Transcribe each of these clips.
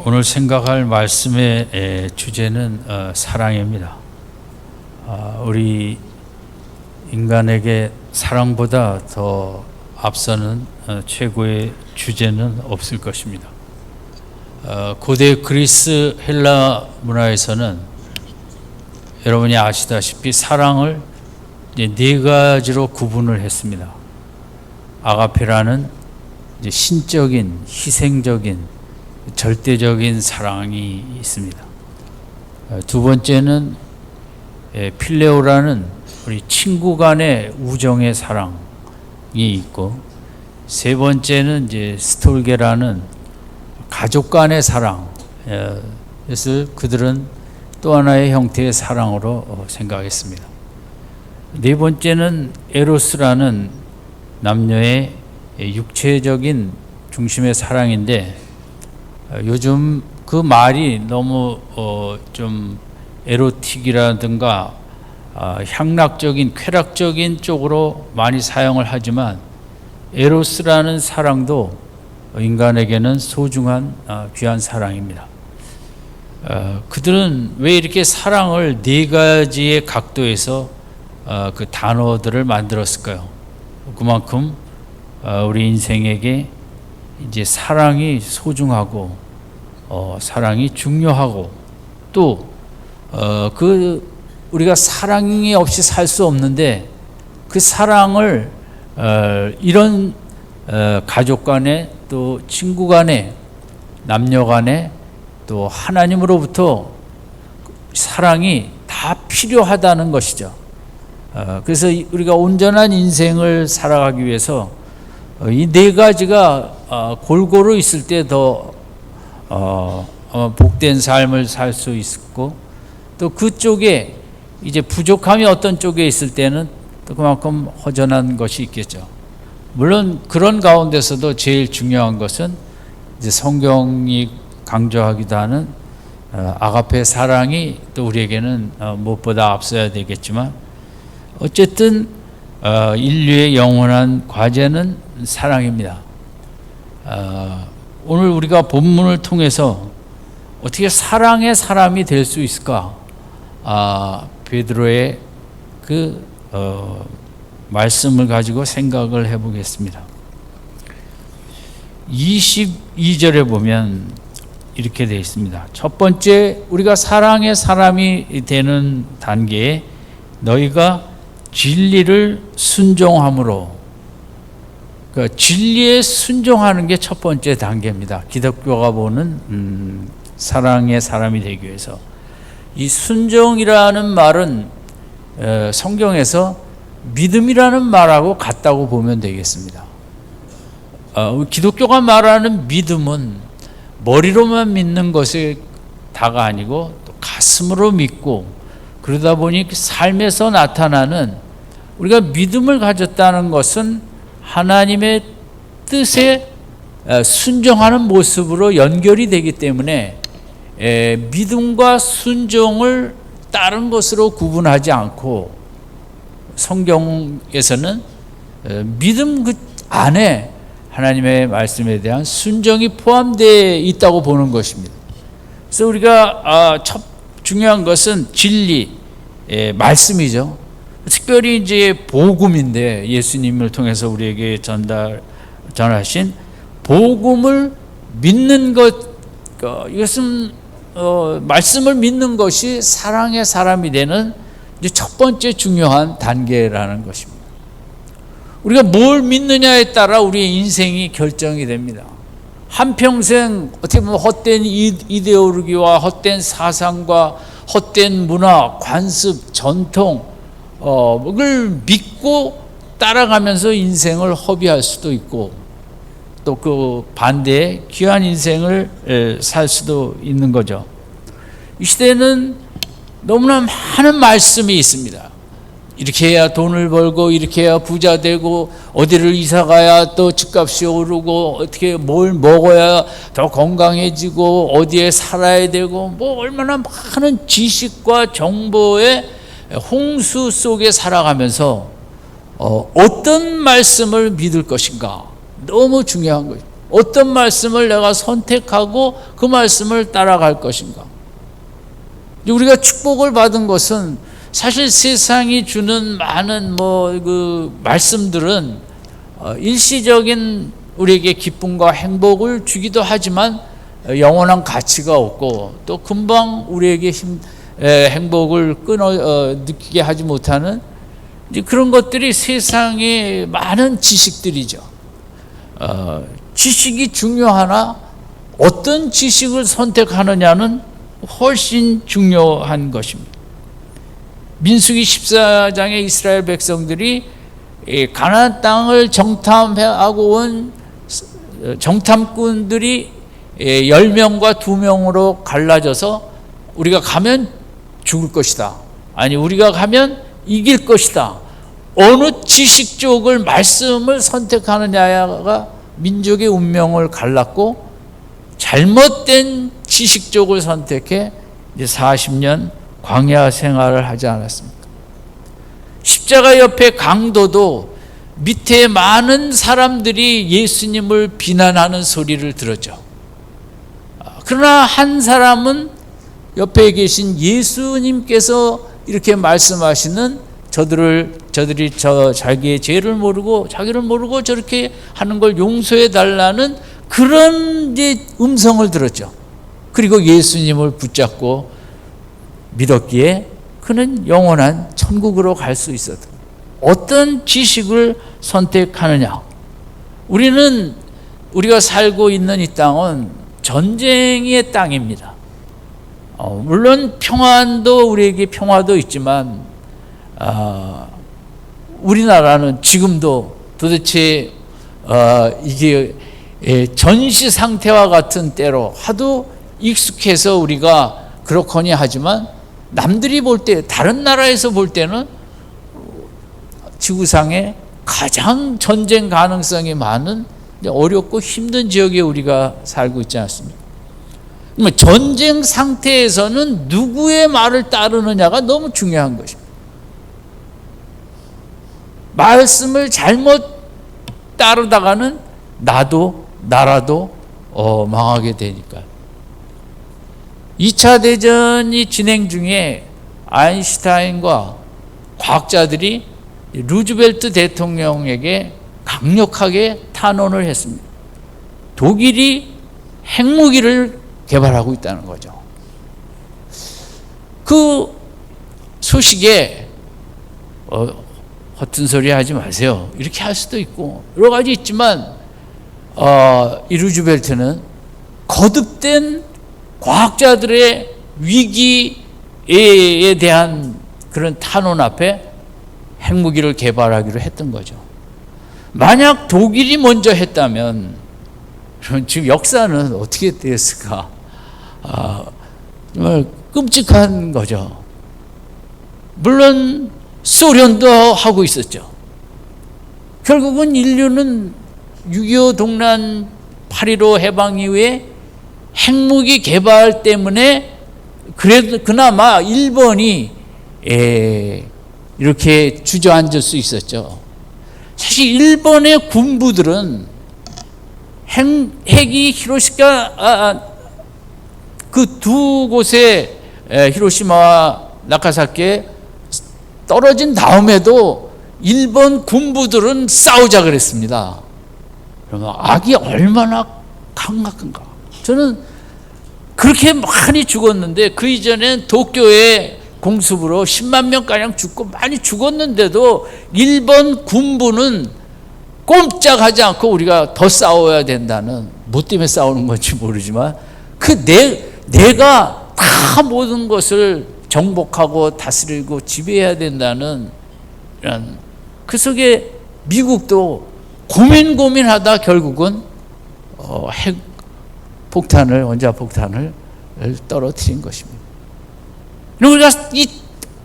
오늘 생각할 말씀의 주제는 사랑입니다. 우리 인간에게 사랑보다 더 앞서는 최고의 주제는 없을 것입니다. 고대 그리스 헬라 문화에서는 여러분이 아시다시피 사랑을 네 가지로 구분을 했습니다. 아가페라는 신적인, 희생적인, 절대적인 사랑이 있습니다. 두 번째는 필레오라는 우리 친구 간의 우정의 사랑이 있고, 세 번째는 이제 스톨게라는 가족 간의 사랑. 그래서 그들은 또 하나의 형태의 사랑으로 생각했습니다. 네 번째는 에로스라는 남녀의 육체적인 중심의 사랑인데, 요즘 그 말이 너무 좀 에로틱이라든가 향락적인, 쾌락적인 쪽으로 많이 사용을 하지만, 에로스라는 사랑도 인간에게는 소중한 귀한 사랑입니다. 그들은 왜 이렇게 사랑을 네 가지의 각도에서 그 단어들을 만들었을까요? 그만큼 우리 인생에게 이제 사랑이 소중하고 사랑이 중요하고, 또 우리가 사랑이 없이 살 수 없는데, 그 사랑을 이런 가족 간에, 또 친구 간에, 남녀 간에, 또 하나님으로부터 사랑이 다 필요하다는 것이죠. 그래서 우리가 온전한 인생을 살아가기 위해서 이 네 가지가 골고루 있을 때 더 복된 삶을 살 수 있고, 또 그쪽에 이제 부족함이 어떤 쪽에 있을 때는 또 그만큼 허전한 것이 있겠죠. 물론 그런 가운데서도 제일 중요한 것은 이제 성경이 강조하기도 하는 아가페 사랑이 또 우리에게는 무엇보다 앞서야 되겠지만, 어쨌든 인류의 영원한 과제는 사랑입니다. 오늘 우리가 본문을 통해서 어떻게 사랑의 사람이 될 수 있을까? 베드로의 그 말씀을 가지고 생각을 해보겠습니다. 22절에 보면 이렇게 되어 있습니다. 첫 번째, 우리가 사랑의 사람이 되는 단계에 너희가 진리를 순종함으로, 그러니까 진리에 순종하는 게 첫 번째 단계입니다. 기독교가 보는 사랑의 사람이 되기 위해서. 이 순종이라는 말은 성경에서 믿음이라는 말하고 같다고 보면 되겠습니다. 기독교가 말하는 믿음은 머리로만 믿는 것이 다가 아니고 또 가슴으로 믿고, 그러다 보니 삶에서 나타나는, 우리가 믿음을 가졌다는 것은 하나님의 뜻에 순종하는 모습으로 연결이 되기 때문에 믿음과 순종을 다른 것으로 구분하지 않고, 성경에서는 믿음 그 안에 하나님의 말씀에 대한 순종이 포함되어 있다고 보는 것입니다. 그래서 우리가 첫 중요한 것은 진리, 말씀이죠. 특별히 이제 복음인데, 예수님을 통해서 우리에게 전하신 복음을 믿는 것, 이것은 말씀을 믿는 것이 사랑의 사람이 되는 이제 첫 번째 중요한 단계라는 것입니다. 우리가 뭘 믿느냐에 따라 우리의 인생이 결정이 됩니다. 한평생 어떻게 보면 헛된 이데올로기와 헛된 사상과 헛된 문화, 관습, 전통을 믿고 따라가면서 인생을 허비할 수도 있고, 또 그 반대에 귀한 인생을 살 수도 있는 거죠. 이 시대는 너무나 많은 말씀이 있습니다. 이렇게 해야 돈을 벌고, 이렇게 해야 부자 되고, 어디를 이사 가야 또 집값이 오르고, 어떻게 뭘 먹어야 더 건강해지고, 어디에 살아야 되고, 뭐 얼마나 많은 지식과 정보의 홍수 속에 살아가면서 어떤 말씀을 믿을 것인가, 너무 중요한 거예요. 어떤 말씀을 내가 선택하고 그 말씀을 따라갈 것인가? 우리가 축복을 받은 것은 사실 세상이 주는 많은 그 말씀들은 일시적인 우리에게 기쁨과 행복을 주기도 하지만 영원한 가치가 없고 또 금방 우리에게 행복을 느끼게 하지 못하는 그런 것들이 세상의 많은 지식들이죠. 지식이 중요하나 어떤 지식을 선택하느냐는 훨씬 중요한 것입니다. 민수기 14장의 이스라엘 백성들이 가나안 땅을 정탐하고 온 정탐꾼들이 10명과 2명으로 갈라져서 우리가 가면 죽을 것이다. 아니 우리가 가면 이길 것이다. 어느 지식 쪽을 말씀을 선택하느냐가 민족의 운명을 갈랐고 잘못된 지식 쪽을 선택해 이제 40년 광야 생활을 하지 않았습니까? 십자가 옆에 강도도 밑에 많은 사람들이 예수님을 비난하는 소리를 들었죠. 그러나 한 사람은 옆에 계신 예수님께서 이렇게 말씀하시는 저들이 자기의 죄를 모르고 자기를 모르고 저렇게 하는 걸 용서해 달라는 그런 이제 음성을 들었죠. 그리고 예수님을 붙잡고 믿었기에 그는 영원한 천국으로 갈 수 있었다. 어떤 지식을 선택하느냐? 우리가 살고 있는 이 땅은 전쟁의 땅입니다. 물론 평안도 우리에게 평화도 있지만 우리나라는 지금도 도대체 이게 전시 상태와 같은 때로 하도 익숙해서 우리가 그렇거니 하지만 남들이 볼 때, 다른 나라에서 볼 때는 지구상에 가장 전쟁 가능성이 많은 어렵고 힘든 지역에 우리가 살고 있지 않습니까? 전쟁 상태에서는 누구의 말을 따르느냐가 너무 중요한 것입니다. 말씀을 잘못 따르다가는 나라도 망하게 되니까. 2차 대전이 진행 중에 아인슈타인과 과학자들이 루즈벨트 대통령에게 강력하게 탄원을 했습니다. 독일이 핵무기를 개발하고 있다는 거죠. 그 소식에 허튼 소리 하지 마세요. 이렇게 할 수도 있고 여러 가지 있지만 이 루즈벨트는 거듭된 과학자들의 위기에 대한 그런 탄원 앞에 핵무기를 개발하기로 했던 거죠. 만약 독일이 먼저 했다면 그럼 지금 역사는 어떻게 됐을까? 정말 끔찍한 거죠. 물론 소련도 하고 있었죠. 결국은 인류는 6.25 동란 8.15 해방 이후에 핵무기 개발 때문에 그래도 그나마 일본이 이렇게 주저앉을 수 있었죠. 사실 일본의 군부들은 핵이 히로시마 그 두 곳에 히로시마와 나가사키에 떨어진 다음에도 일본 군부들은 싸우자 그랬습니다. 그러면 악이 얼마나 강력한가. 저는 그렇게 많이 죽었는데 그 이전엔 도쿄에 공습으로 10만 명가량 죽고 많이 죽었는데도 일본 군부는 꼼짝하지 않고 우리가 더 싸워야 된다는, 뭐 때문에 싸우는 건지 모르지만 내가 다 모든 것을 정복하고 다스리고 지배해야 된다는 그 속에 미국도 고민하다 결국은 핵 폭탄을, 원자폭탄을 떨어뜨린 것입니다. 우리가 이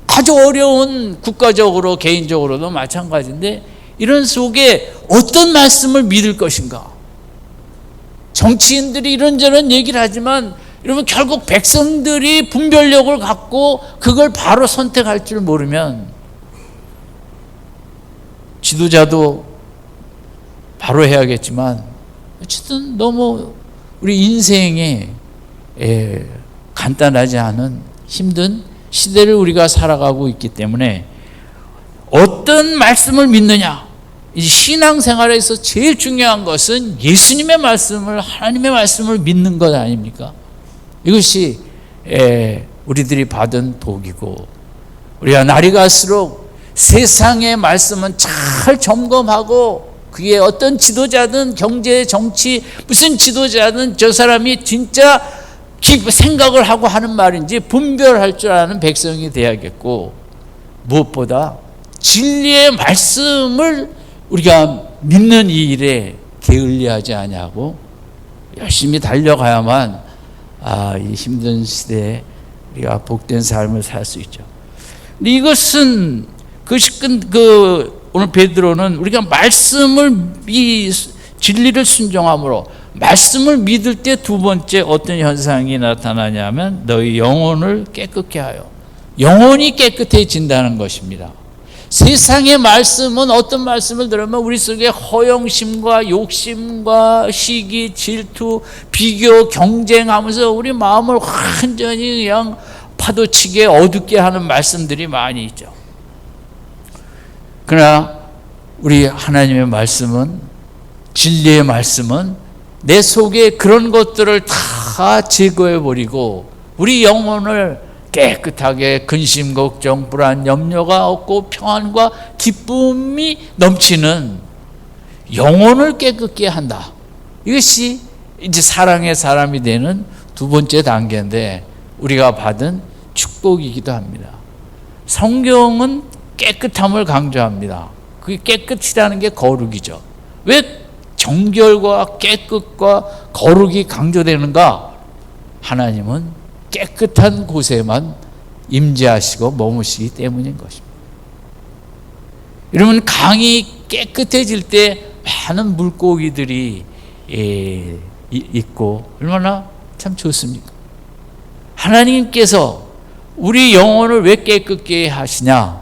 아주 어려운 국가적으로 개인적으로도 마찬가지인데 이런 속에 어떤 말씀을 믿을 것인가? 정치인들이 이런저런 얘기를 하지만 여러분 결국 백성들이 분별력을 갖고 그걸 바로 선택할 줄 모르면 지도자도 바로 해야겠지만 어쨌든 너무 우리 인생에 간단하지 않은 힘든 시대를 우리가 살아가고 있기 때문에 어떤 말씀을 믿느냐, 이 신앙생활에서 제일 중요한 것은 예수님의 말씀을, 하나님의 말씀을 믿는 것 아닙니까? 이것이 우리들이 받은 복이고, 우리가 날이 갈수록 세상의 말씀은 잘 점검하고, 그게 어떤 지도자든 경제, 정치, 무슨 지도자든 저 사람이 진짜 생각을 하고 하는 말인지 분별할 줄 아는 백성이 돼야겠고, 무엇보다 진리의 말씀을 우리가 믿는 이 일에 게을리하지 아니하고 열심히 달려가야만 이 힘든 시대에 우리가 복된 삶을 살 수 있죠. 근데 이것은 오늘 베드로는 우리가 이 진리를 순종함으로, 말씀을 믿을 때 두 번째 어떤 현상이 나타나냐면 너희 영혼을 깨끗게 하여, 영혼이 깨끗해진다는 것입니다. 세상의 말씀은 어떤 말씀을 들으면 우리 속에 허영심과 욕심과 시기, 질투, 비교, 경쟁하면서 우리 마음을 완전히 그냥 파도치게 어둡게 하는 말씀들이 많이 있죠. 그러나 우리 하나님의 말씀은, 진리의 말씀은 내 속에 그런 것들을 다 제거해버리고 우리 영혼을 깨끗하게 근심, 걱정, 불안, 염려가 없고 평안과 기쁨이 넘치는 영혼을 깨끗게 한다. 이것이 이제 사랑의 사람이 되는 두 번째 단계인데 우리가 받은 축복이기도 합니다. 성경은 깨끗함을 강조합니다. 그게 깨끗이라는 게 거룩이죠. 왜 정결과 깨끗과 거룩이 강조되는가? 하나님은 깨끗한 곳에만 임재하시고 머무시기 때문인 것입니다. 여러분, 강이 깨끗해질 때 많은 물고기들이 있고 얼마나 참 좋습니까? 하나님께서 우리 영혼을 왜 깨끗게 하시냐?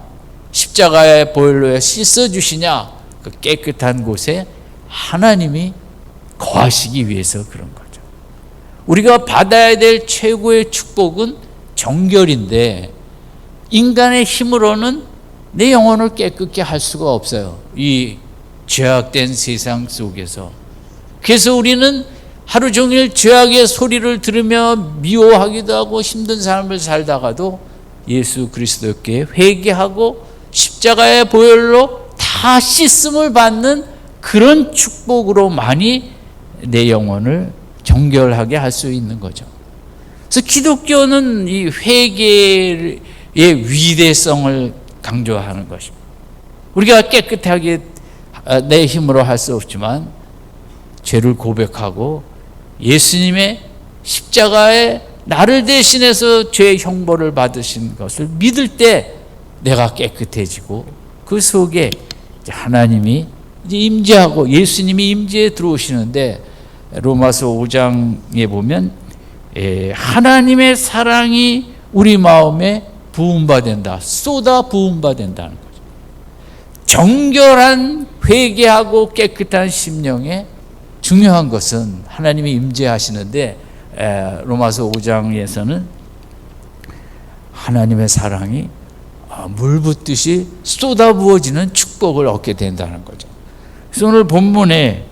십자가의 보혈로에 씻어주시냐? 그 깨끗한 곳에 하나님이 거하시기 위해서 그런 거죠. 우리가 받아야 될 최고의 축복은 정결인데 인간의 힘으로는 내 영혼을 깨끗게 할 수가 없어요. 이 죄악된 세상 속에서. 그래서 우리는 하루 종일 죄악의 소리를 들으며 미워하기도 하고 힘든 삶을 살다가도 예수 그리스도께 회개하고 십자가의 보혈로 다 씻음을 받는 그런 축복으로만이 내 영혼을 정결하게 할 수 있는 거죠. 그래서 기독교는 이 회개의 위대성을 강조하는 것입니다. 우리가 깨끗하게 내 힘으로 할 수 없지만 죄를 고백하고 예수님의 십자가에 나를 대신해서 죄의 형벌을 받으신 것을 믿을 때 내가 깨끗해지고 그 속에 하나님이 임재하고 예수님이 임재에 들어오시는데 로마서 5장에 보면 하나님의 사랑이 우리 마음에 부음받는다, 쏟아 부음받는다는 거죠. 정결한 회개하고 깨끗한 심령에 중요한 것은 하나님이 임재하시는데 로마서 5장에서는 하나님의 사랑이 물 붓듯이 쏟아 부어지는 축복을 얻게 된다는 거죠. 그래서 오늘 본문에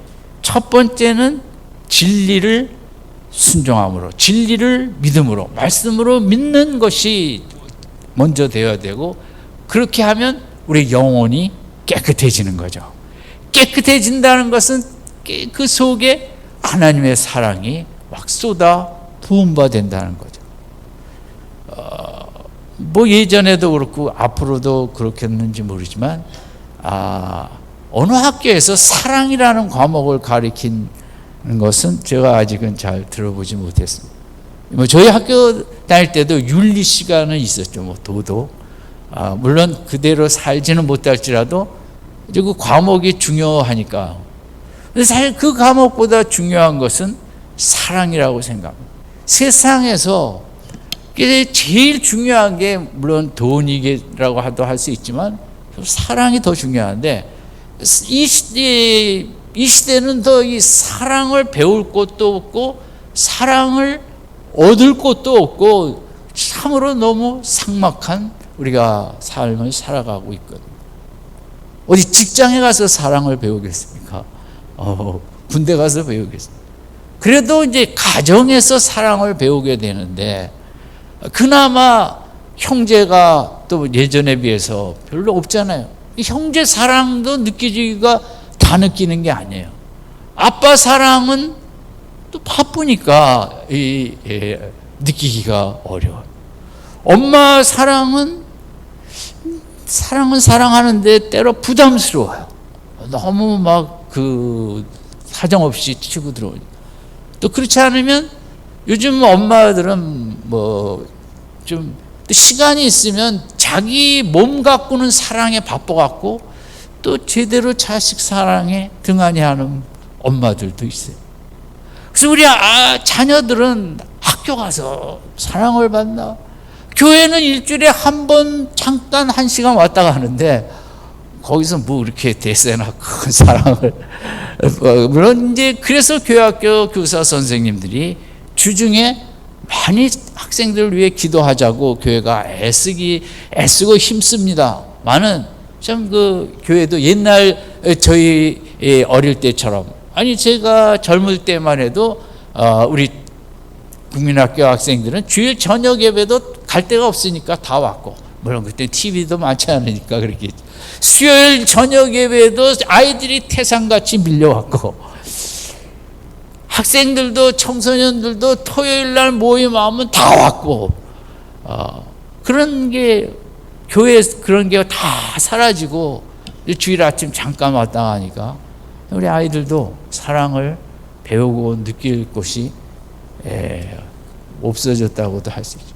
첫 번째는 진리를 순종함으로, 진리를 믿음으로, 말씀으로 믿는 것이 먼저 되어야 되고, 그렇게 하면 우리 영혼이 깨끗해지는 거죠. 깨끗해진다는 것은 그 속에 하나님의 사랑이 막 쏟아 부음받는다는 거죠. 뭐 예전에도 그렇고 앞으로도 그렇겠는지 모르지만 어느 학교에서 사랑이라는 과목을 가르친 것은 제가 아직은 잘 들어보지 못했습니다. 뭐 저희 학교 다닐 때도 윤리 시간은 있었죠. 뭐 도도. 물론 그대로 살지는 못할지라도 그 과목이 중요하니까. 근데 사실 그 과목보다 중요한 것은 사랑이라고 생각합니다. 세상에서 제일 중요한 게 물론 돈이라고 할 수 있지만 사랑이 더 중요한데 이 시대에 이 시대는 더 이 사랑을 배울 곳도 없고 사랑을 얻을 곳도 없고 참으로 너무 삭막한 우리가 삶을 살아가고 있거든요. 어디 직장에 가서 사랑을 배우겠습니까? 군대 가서 배우겠습니까? 그래도 이제 가정에서 사랑을 배우게 되는데 그나마 형제가 또 예전에 비해서 별로 없잖아요. 형제 사랑도 느끼기가 다 느끼는 게 아니에요. 아빠 사랑은 또 바쁘니까 느끼기가 어려워요. 엄마 사랑은 사랑하는데 때로 부담스러워요. 너무 막 사정없이 치고 들어오니까. 또 그렇지 않으면 요즘 엄마들은 좀 시간이 있으면 자기 몸 가꾸는 사랑에 바빠갖고 또 제대로 자식 사랑에 등한히 하는 엄마들도 있어요. 그래서 우리 자녀들은 학교 가서 사랑을 받나? 교회는 일주일에 한 번 잠깐 1시간 왔다 가는데 거기서 뭐 이렇게 대세나 큰 사랑을 물론 이제 그래서 교회학교 교사 선생님들이 주중에 많이 학생들을 위해 기도하자고 교회가 애쓰고 힘씁니다. 많은 참 교회도 옛날 저희 어릴 때처럼 제가 젊을 때만 해도 우리 국민학교 학생들은 주일 저녁 예배도 갈 데가 없으니까 다 왔고 물론 그때 TV도 많지 않으니까 그렇게 수요일 저녁 예배도 아이들이 태산같이 밀려왔고 학생들도 청소년들도 토요일 날 모임하면 다 왔고 그런 게 교회에서 그런 게 다 사라지고 주일 아침 잠깐 왔다 가니까 우리 아이들도 사랑을 배우고 느낄 곳이 없어졌다고도 할 수 있죠.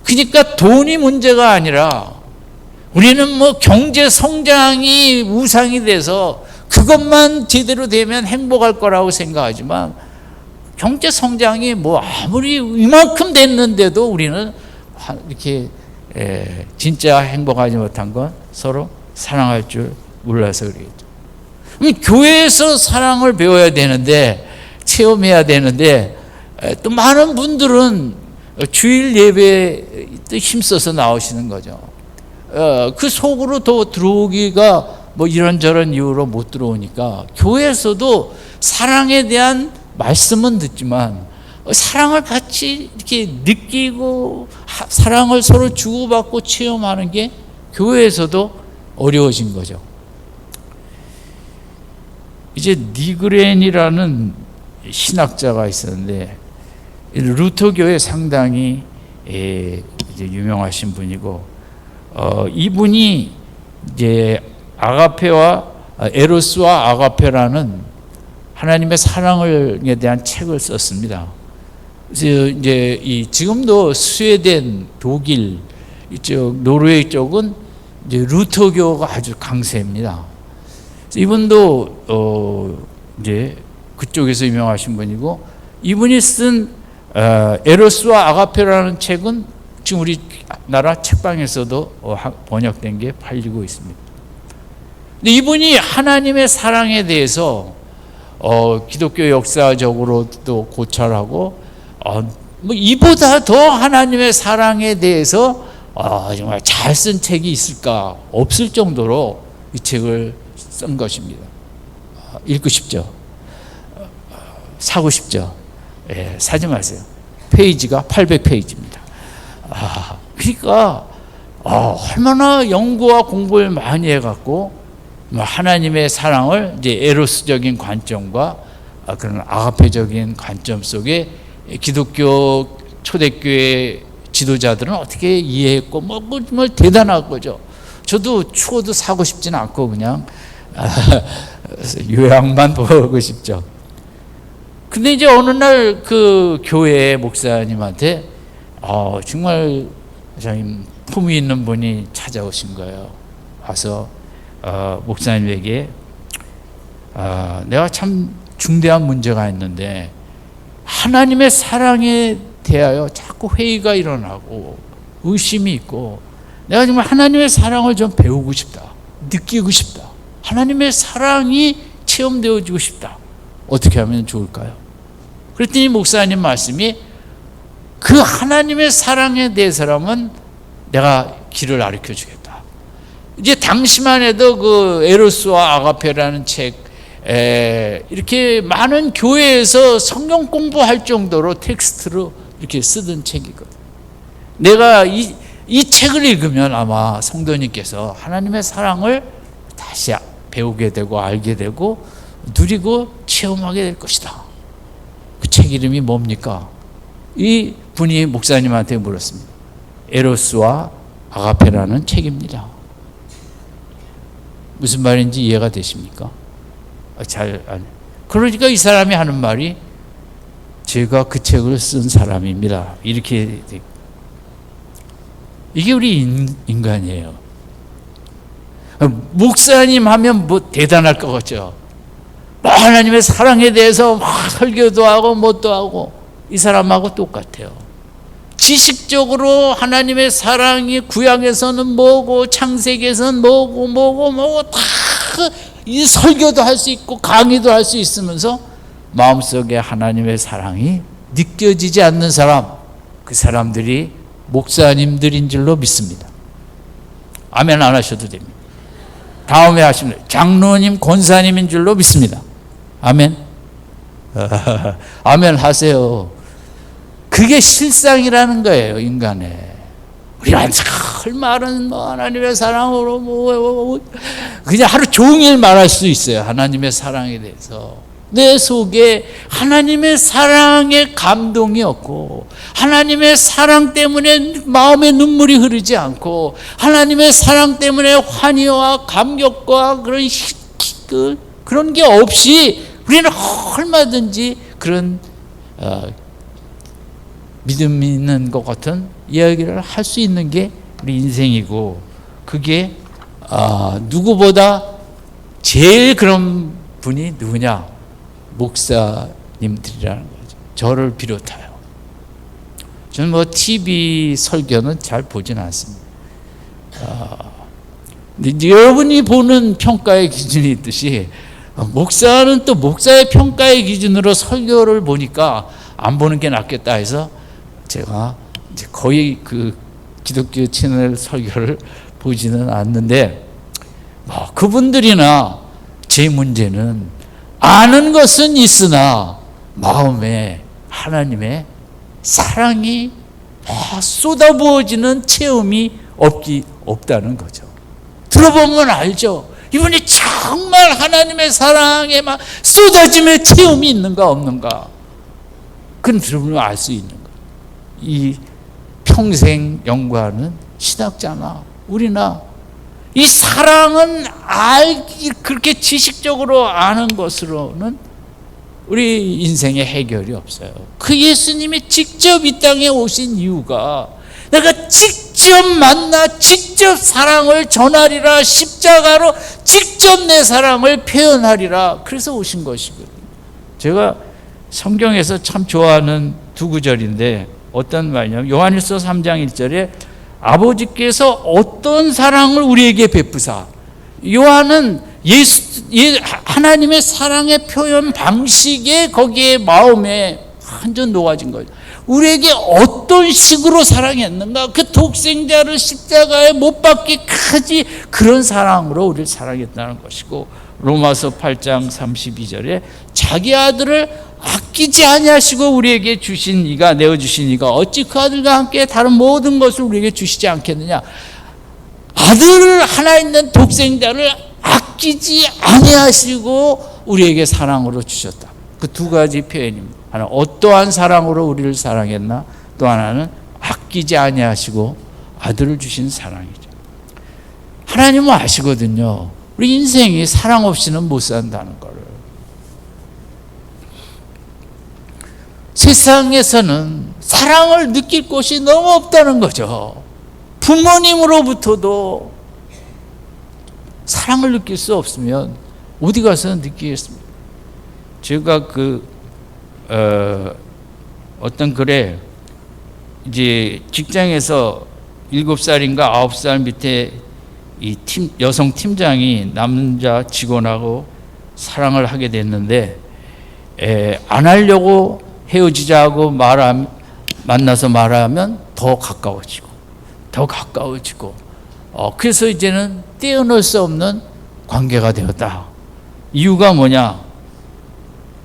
그러니까 돈이 문제가 아니라 우리는 경제 성장이 우상이 돼서 그것만 제대로 되면 행복할 거라고 생각하지만 경제 성장이 아무리 이만큼 됐는데도 우리는 이렇게 진짜 행복하지 못한 건 서로 사랑할 줄 몰라서 그러겠죠. 교회에서 사랑을 배워야 되는데 체험해야 되는데 또 많은 분들은 주일 예배에 또 힘써서 나오시는 거죠. 그 속으로 더 들어오기가 이런저런 이유로 못 들어오니까 교회에서도 사랑에 대한 말씀은 듣지만 사랑을 같이 이렇게 느끼고 사랑을 서로 주고받고 체험하는 게 교회에서도 어려워진 거죠. 이제 니그렌이라는 신학자가 있었는데 루터교에 상당히 이제 유명하신 분이고 이분이 이제 에로스와 아가페라는 하나님의 사랑에 대한 책을 썼습니다. 그래서 이제 지금도 스웨덴, 독일 이쪽 노르웨이 쪽은 이제 루터교가 아주 강세입니다. 이분도 이제 그쪽에서 유명하신 분이고 이분이 쓴 에로스와 아가페라는 책은 지금 우리나라 책방에서도 번역된 게 팔리고 있습니다. 근데 이분이 하나님의 사랑에 대해서 기독교 역사적으로도 고찰하고 이보다 더 하나님의 사랑에 대해서 정말 잘 쓴 책이 있을까 없을 정도로 이 책을 쓴 것입니다. 읽고 싶죠? 사고 싶죠? 사지 마세요. 페이지가 800페이지입니다. 그러니까 얼마나 연구와 공부를 많이 해갖고 하나님의 사랑을 이제 에로스적인 관점과 그런 아가페적인 관점 속에 기독교 초대교회 지도자들은 어떻게 이해했고 정말 대단한 거죠. 저도 추워도 사고 싶지는 않고 그냥 요약만 보고 싶죠. 근데 이제 어느 날 그 교회 목사님한테 정말 품위 있는 분이 찾아오신 거예요. 와서 목사님에게 내가 참 중대한 문제가 있는데 하나님의 사랑에 대하여 자꾸 회의가 일어나고 의심이 있고 내가 정말 하나님의 사랑을 좀 배우고 싶다. 느끼고 싶다. 하나님의 사랑이 체험되어지고 싶다. 어떻게 하면 좋을까요? 그랬더니 목사님 말씀이 그 하나님의 사랑에 대해서라면 내가 길을 가르쳐 주겠다. 이제 당시만 해도 그 에로스와 아가페라는 책, 이렇게 많은 교회에서 성경 공부할 정도로 텍스트로 이렇게 쓰던 책이거든. 내가 이 책을 읽으면 아마 성도님께서 하나님의 사랑을 다시 배우게 되고 알게 되고 누리고 체험하게 될 것이다. 그 책 이름이 뭡니까? 이 분이 목사님한테 물었습니다. 에로스와 아가페라는 책입니다. 무슨 말인지 이해가 되십니까? 잘 안. 그러니까 이 사람이 하는 말이 제가 그 책을 쓴 사람입니다. 이렇게 이게 우리 인간이에요. 목사님 하면 뭐 대단할 것 같죠. 하나님의 사랑에 대해서 막 설교도 하고 뭣도 하고 이 사람하고 똑같아요. 지식적으로 하나님의 사랑이 구약에서는 뭐고 창세기에서는 뭐고 다 이 설교도 할 수 있고 강의도 할 수 있으면서 마음속에 하나님의 사랑이 느껴지지 않는 사람, 그 사람들이 목사님들인 줄로 믿습니다. 아멘 안 하셔도 됩니다. 다음에 하시면 장로님, 권사님인 줄로 믿습니다. 아멘. 아멘 하세요. 그게 실상이라는 거예요, 인간의. 우리가 잘 말은 뭐 하나님의 사랑으로 그냥 하루 종일 말할 수 있어요. 하나님의 사랑에 대해서. 내 속에 하나님의 사랑에 감동이 없고 하나님의 사랑 때문에 마음에 눈물이 흐르지 않고 하나님의 사랑 때문에 환희와 감격과 그런 게 없이 우리는 얼마든지 그런 믿음 있는 것 같은 이야기를 할 수 있는 게 우리 인생이고, 그게 누구보다 제일 그런 분이 누구냐? 목사님들이라는 거죠. 저를 비롯하여. 저는 뭐 TV 설교는 잘 보진 않습니다. 근데 여러분이 보는 평가의 기준이 있듯이 목사는 또 목사의 평가의 기준으로 설교를 보니까 안 보는 게 낫겠다 해서 제가 이제 거의 그 기독교 채널 설교를 보지는 않는데, 그분들이나 제 문제는 아는 것은 있으나 마음에 하나님의 사랑이 쏟아부어지는 체험이 없다는 거죠. 들어보면 알죠. 이분이 정말 하나님의 사랑에 막 쏟아짐의 체험이 있는가 없는가. 그건 들어보면 알 수 있는 거예요. 이 평생 연구하는 신학자나 우리나 이 사랑은 그렇게 지식적으로 아는 것으로는 우리 인생의 해결이 없어요. 그 예수님이 직접 이 땅에 오신 이유가 내가 직접 만나 직접 사랑을 전하리라, 십자가로 직접 내 사랑을 표현하리라, 그래서 오신 것이거든요. 제가 성경에서 참 좋아하는 두 구절인데 어떤 말이냐면 요한일서 3장 1절에 아버지께서 어떤 사랑을 우리에게 베푸사, 요한은 하나님의 사랑의 표현 방식에 거기에 마음에 완전 녹아진 거죠. 우리에게 어떤 식으로 사랑했는가, 그 독생자를 십자가에 못 박기까지 그런 사랑으로 우리를 사랑했다는 것이고, 로마서 8장 32절에 자기 아들을 아끼지 아니하시고 우리에게 주신 이가, 내어주신 이가 어찌 그 아들과 함께 다른 모든 것을 우리에게 주시지 않겠느냐. 아들 하나 있는 독생자를 아끼지 아니하시고 우리에게 사랑으로 주셨다. 그 두 가지 표현입니다. 하나 어떠한 사랑으로 우리를 사랑했나, 또 하나는 아끼지 아니하시고 아들을 주신 사랑이죠. 하나님은 아시거든요. 우리 인생이 사랑 없이는 못 산다는 걸. 세상에서는 사랑을 느낄 곳이 너무 없다는 거죠. 부모님으로부터도 사랑을 느낄 수 없으면 어디 가서 느끼겠습니까? 제가 어떤 글에 이제 직장에서 7살인가 9살 밑에 이 여성 팀장이 남자 직원하고 사랑을 하게 됐는데 안 하려고 헤어지자 하고 만나서 말하면 더 가까워지고 그래서 이제는 떼어놓을 수 없는 관계가 되었다. 이유가 뭐냐?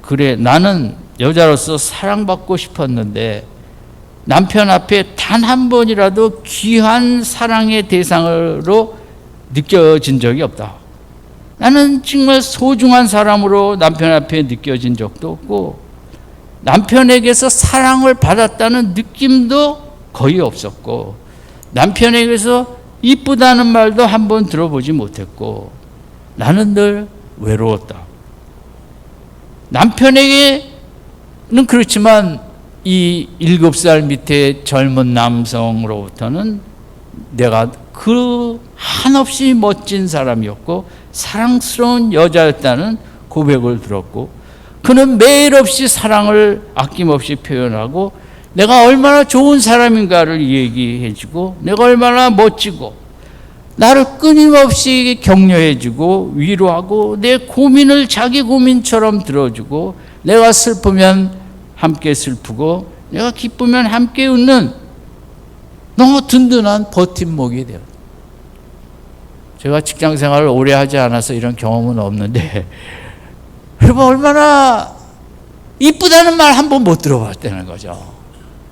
그래, 나는 여자로서 사랑받고 싶었는데 남편 앞에 단 한 번이라도 귀한 사랑의 대상으로 느껴진 적이 없다. 나는 정말 소중한 사람으로 남편 앞에 느껴진 적도 없고 남편에게서 사랑을 받았다는 느낌도 거의 없었고 남편에게서 이쁘다는 말도 한 번 들어보지 못했고 나는 늘 외로웠다. 남편에게는 그렇지만 이 7살 밑에 젊은 남성으로부터는 내가 그 한없이 멋진 사람이었고 사랑스러운 여자였다는 고백을 들었고 그는 매일 없이 사랑을 아낌없이 표현하고 내가 얼마나 좋은 사람인가를 얘기해주고 내가 얼마나 멋지고 나를 끊임없이 격려해주고 위로하고 내 고민을 자기 고민처럼 들어주고 내가 슬프면 함께 슬프고 내가 기쁘면 함께 웃는 너무 든든한 버팀목이 돼요. 제가 직장 생활을 오래 하지 않아서 이런 경험은 없는데 여러분 얼마나 이쁘다는 말 한 번 못 들어봤다는 거죠.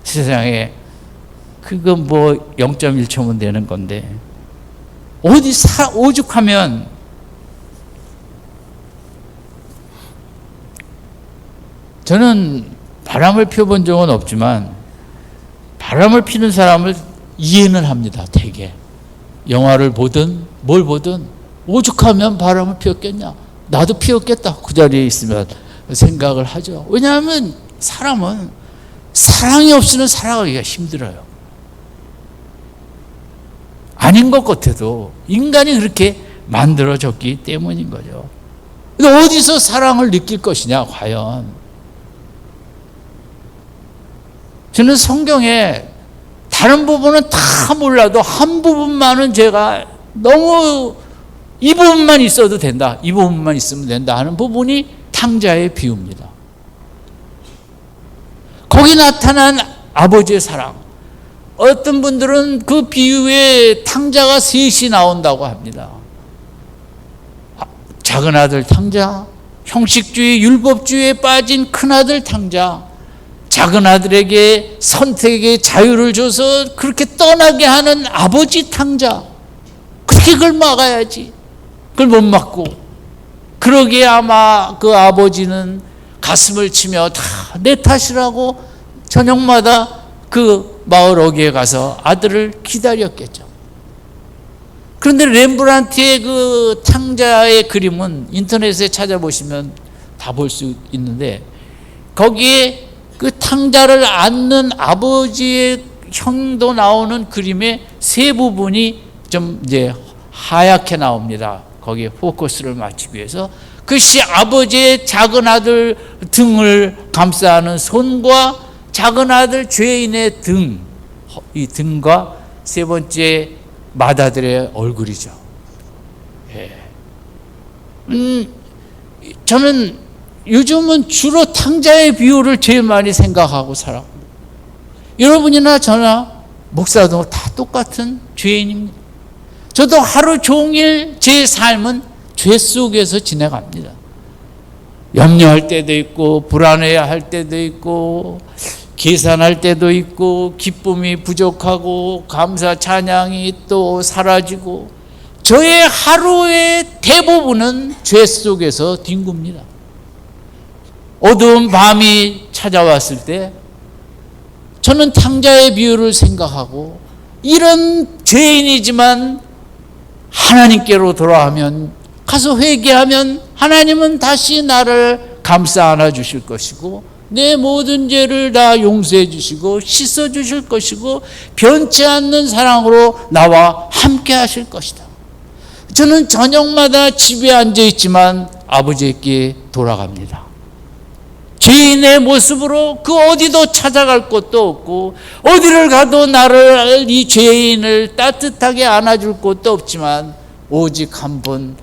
세상에 그거 뭐 0.1초면 되는 건데 어디 오죽하면 저는 바람을 펴본 적은 없지만 바람을 피는 사람을 이해는 합니다. 되게 영화를 보든 뭘 보든 오죽하면 바람을 피웠겠냐, 나도 피웠겠다 그 자리에 있으면 생각을 하죠. 왜냐하면 사람은 사랑이 없이는 살아가기가 힘들어요. 아닌 것 같아도 인간이 그렇게 만들어졌기 때문인 거죠. 근데 어디서 사랑을 느낄 것이냐 과연. 저는 성경에 다른 부분은 다 몰라도 한 부분만은 제가 너무 이 부분만 있어도 된다, 이 부분만 있으면 된다 하는 부분이 탕자의 비유입니다. 거기 나타난 아버지의 사랑, 어떤 분들은 그 비유에 탕자가 셋이 나온다고 합니다. 작은 아들 탕자, 형식주의 율법주의에 빠진 큰아들 탕자, 작은 아들에게 선택의 자유를 줘서 그렇게 떠나게 하는 아버지 탕자. 그렇게 그걸 막아야지. 그걸 못 막고 그러기에 아마 그 아버지는 가슴을 치며 다 내 탓이라고 저녁마다 그 마을 어귀에 가서 아들을 기다렸겠죠. 그런데 렘브란트의 그 탕자의 그림은 인터넷에 찾아보시면 다 볼 수 있는데 거기에 그 탕자를 안는 아버지의 형도 나오는 그림의 세 부분이 좀 이제 하얗게 나옵니다. 거기에 포커스를 맞추기 위해서 그것이 아버지의 작은 아들 등을 감싸는 손과 작은 아들 죄인의 등, 이 등과 세 번째 맏아들의 얼굴이죠. 예. 저는 요즘은 주로 탕자의 비유를 제일 많이 생각하고 살아요. 여러분이나 저나 목사도 다 똑같은 죄인입니다. 저도 하루 종일 제 삶은 죄 속에서 지내갑니다. 염려할 때도 있고 불안해할 때도 있고 계산할 때도 있고 기쁨이 부족하고 감사 찬양이 또 사라지고 저의 하루의 대부분은 죄 속에서 뒹굽니다. 어두운 밤이 찾아왔을 때 저는 탕자의 비유를 생각하고 이런 죄인이지만 하나님께로 돌아가면 가서 회개하면 하나님은 다시 나를 감싸 안아 주실 것이고 내 모든 죄를 다 용서해 주시고 씻어 주실 것이고 변치 않는 사랑으로 나와 함께 하실 것이다. 저는 저녁마다 집에 앉아 있지만 아버지께 돌아갑니다. 죄인의 모습으로 그 어디도 찾아갈 곳도 없고 어디를 가도 나를 이 죄인을 따뜻하게 안아줄 곳도 없지만 오직 한 분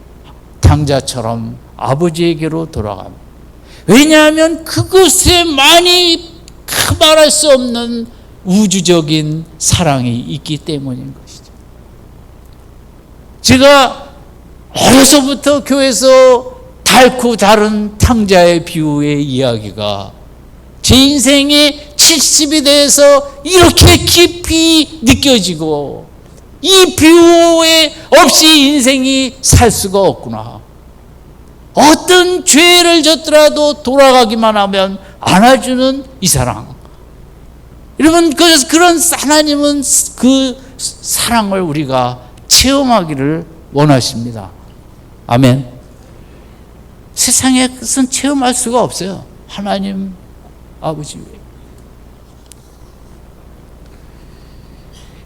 탕자처럼 아버지에게로 돌아갑니다. 왜냐하면 그것에 많이 말할 수 없는 우주적인 사랑이 있기 때문인 것이죠. 제가 어려서부터 교회에서 닳고 다른 탕자의 비유의 이야기가 제 인생의 70이 대해서 이렇게 깊이 느껴지고, 이 비유에 없이 인생이 살 수가 없구나. 어떤 죄를 졌더라도 돌아가기만 하면 안아주는 이 사랑. 여러분, 그래서 그런 하나님은 그 사랑을 우리가 체험하기를 원하십니다. 아멘. 세상에서는 체험할 수가 없어요. 하나님 아버지 외에.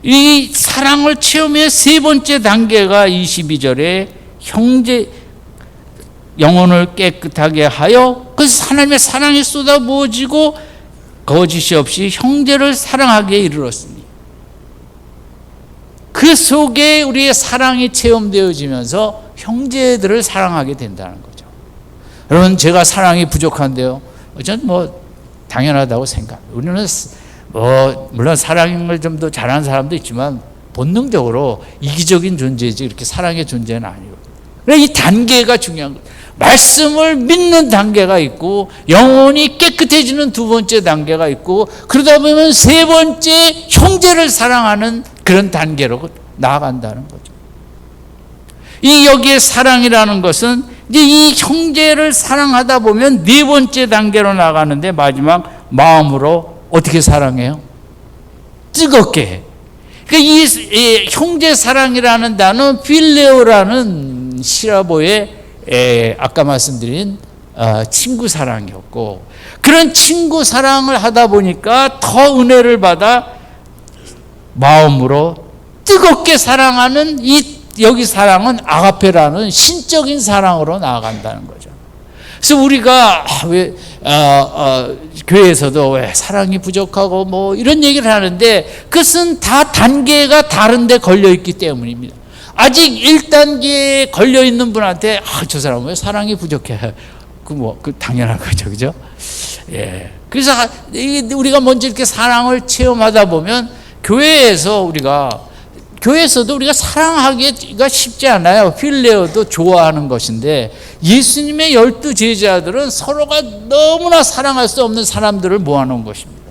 이 사랑을 체험의 세 번째 단계가 22절에 형제 영혼을 깨끗하게 하여, 그래서 하나님의 사랑이 쏟아부어지고 거짓이 없이 형제를 사랑하기에 이르렀으니, 그 속에 우리의 사랑이 체험되어지면서 형제들을 사랑하게 된다는 거죠. 여러분, 제가 사랑이 부족한데요, 저는 당연하다고 생각합니다. 우리는 물론 사랑을 좀 더 잘하는 사람도 있지만 본능적으로 이기적인 존재지 그렇게 사랑의 존재는 아니고, 이 단계가 중요한 거예요. 말씀을 믿는 단계가 있고, 영혼이 깨끗해지는 두 번째 단계가 있고, 그러다 보면 세 번째 형제를 사랑하는 그런 단계로 나아간다는 거죠. 여기에 사랑이라는 것은 이제 이 형제를 사랑하다 보면 네 번째 단계로 나가는데, 마지막 마음으로 어떻게 사랑해요? 뜨겁게. 그러니까 이 형제 사랑이라는 단어는 필레오라는 시라보의 아까 말씀드린 친구 사랑이었고, 그런 친구 사랑을 하다 보니까 더 은혜를 받아 마음으로 뜨겁게 사랑하는 여기 사랑은 아가페라는 신적인 사랑으로 나아간다는 거죠. 그래서 우리가 교회에서도 왜 사랑이 부족하고 이런 얘기를 하는데, 그것은 다 단계가 다른데 걸려있기 때문입니다. 아직 1단계에 걸려있는 분한테 저 사람은 왜 사랑이 부족해? 그 당연한 거죠. 그죠? 예. 그래서 우리가 먼저 이렇게 사랑을 체험하다 보면 교회에서도 우리가 사랑하기가 쉽지 않아요. 필레오도 좋아하는 것인데, 예수님의 12 제자들은 서로가 너무나 사랑할 수 없는 사람들을 모아놓은 것입니다.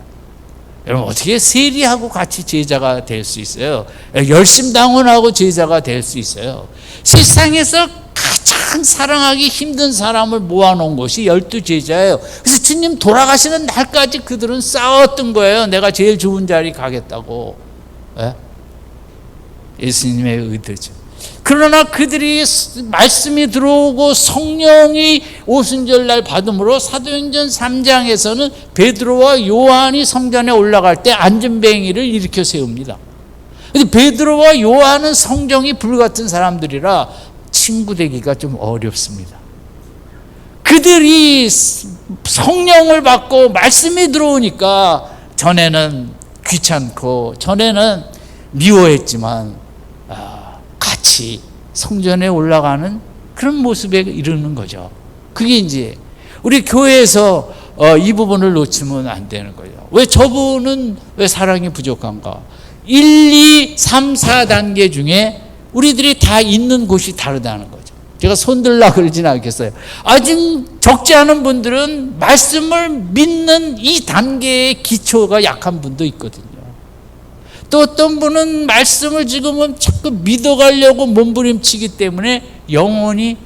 여러분, 어떻게 세리하고 같이 제자가 될 수 있어요? 열심당원하고 제자가 될 수 있어요? 세상에서 가장 사랑하기 힘든 사람을 모아놓은 것이 12 제자예요. 그래서 주님 돌아가시는 날까지 그들은 싸웠던 거예요. 내가 제일 좋은 자리 가겠다고. 예수님의 의도죠. 그러나 그들이 말씀이 들어오고 성령이 오순절날 받음으로 사도행전 3장에서는 베드로와 요한이 성전에 올라갈 때 안전뱅이를 일으켜 세웁니다. 근데 베드로와 요한은 성정이 불같은 사람들이라 친구 되기가 좀 어렵습니다. 그들이 성령을 받고 말씀이 들어오니까 전에는 귀찮고 전에는 미워했지만 같이 성전에 올라가는 그런 모습에 이르는 거죠. 그게 이제 우리 교회에서 이 부분을 놓치면 안 되는 거예요. 왜 저분은 왜 사랑이 부족한가? 1, 2, 3, 4단계 중에 우리들이 다 있는 곳이 다르다는 거죠. 제가 손들라 그러진 않겠어요. 아직 적지 않은 분들은 말씀을 믿는 이 단계의 기초가 약한 분도 있거든요. 또 어떤 분은 말씀을 지금은 자꾸 믿어가려고 몸부림치기 때문에 영혼이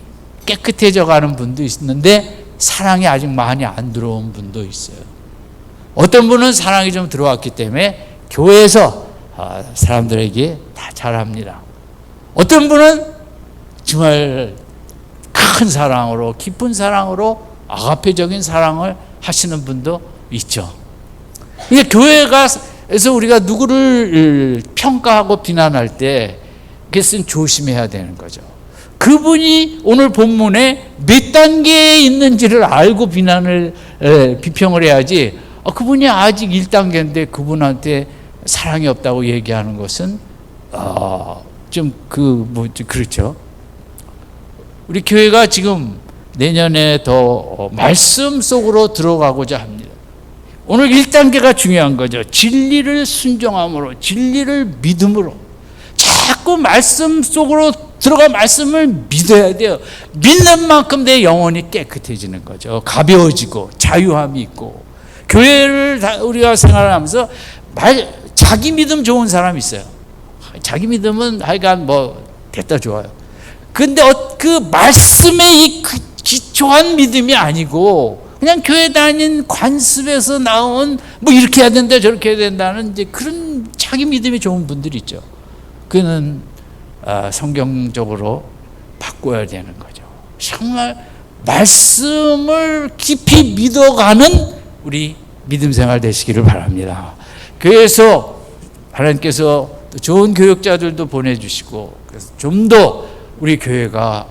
깨끗해져 가는 분도 있는데 사랑이 아직 많이 안 들어온 분도 있어요. 어떤 분은 사랑이 좀 들어왔기 때문에 교회에서 사람들에게 다 잘합니다. 어떤 분은 정말 큰 사랑으로, 깊은 사랑으로 아가페적인 사랑을 하시는 분도 있죠. 이게 교회에서 우리가 누구를 평가하고 비난할 때 그것은 조심해야 되는 거죠. 그분이 오늘 본문에 몇 단계에 있는지를 알고 비평을 해야지, 그분이 아직 1단계인데 그분한테 사랑이 없다고 얘기하는 것은 그렇죠. 우리 교회가 지금 내년에 더 말씀 속으로 들어가고자 합니다. 오늘 1단계가 중요한 거죠. 진리를 순종함으로, 진리를 믿음으로. 자꾸 말씀 속으로 들어가 말씀을 믿어야 돼요. 믿는 만큼 내 영혼이 깨끗해지는 거죠. 가벼워지고 자유함이 있고. 교회를 우리가 생활하면서 자기 믿음 좋은 사람 있어요. 자기 믿음은 하여간 뭐 됐다 좋아요. 근데 그 말씀에 이 기초한 믿음이 아니고 그냥 교회 다닌 관습에서 나온 뭐 이렇게 해야 된다 저렇게 해야 된다는 이제 그런 자기 믿음이 좋은 분들이 있죠. 그는 성경적으로 바꿔야 되는 거죠. 정말 말씀을 깊이 믿어가는 우리 믿음 생활 되시기를 바랍니다. 교회에서 하나님께서 좋은 교육자들도 보내주시고 그래서 좀 더 우리 교회가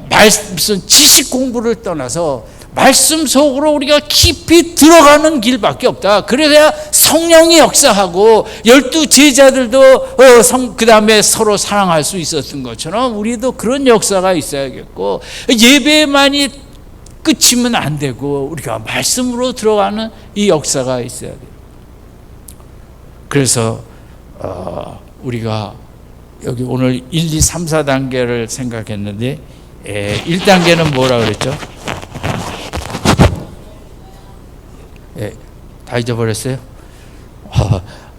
말씀 지식 공부를 떠나서 말씀 속으로 우리가 깊이 들어가는 길밖에 없다. 그래야 성령이 역사하고 12 제자들도 그 다음에 서로 사랑할 수 있었던 것처럼 우리도 그런 역사가 있어야겠고 예배만이 끝이면 안 되고 우리가 말씀으로 들어가는 이 역사가 있어야 돼요. 그래서 우리가 여기 오늘 1, 2, 3, 4단계를 생각했는데 1단계는 뭐라 그랬죠? 다 잊어버렸어요?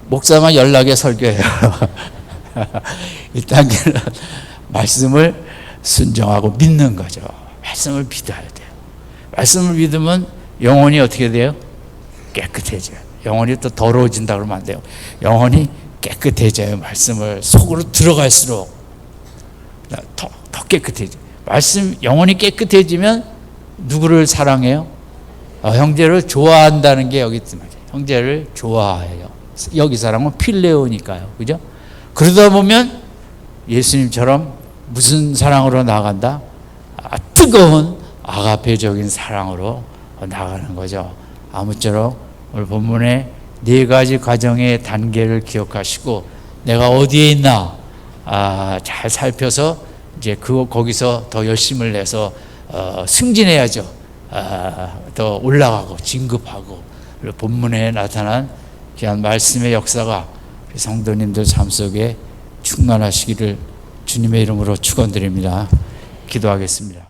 목사만 연락에 설교해요. 1단계는 말씀을 순종하고 믿는 거죠. 말씀을 믿어야 돼요. 말씀을 믿으면 영혼이 어떻게 돼요? 깨끗해져요. 영혼이 또 더러워진다 그러면 안 돼요. 영혼이 깨끗해져요. 말씀을 속으로 들어갈수록 더 깨끗해져요. 영혼이 깨끗해지면 누구를 사랑해요? 형제를 좋아한다는 게 여기 있습니다. 형제를 좋아해요. 여기 사람은 필레오니까요. 그죠? 그러다 보면 예수님처럼 무슨 사랑으로 나간다? 뜨거운 아가페적인 사랑으로 나가는 거죠. 아무쪼록 오늘 본문에 4가지 과정의 단계를 기억하시고 내가 어디에 있나 잘 살펴서 이제 거기서 더 열심을 내서 승진해야죠. 더 올라가고 진급하고 본문에 나타난 귀한 말씀의 역사가 성도님들 삶 속에 충만하시기를 주님의 이름으로 축원드립니다. 기도하겠습니다.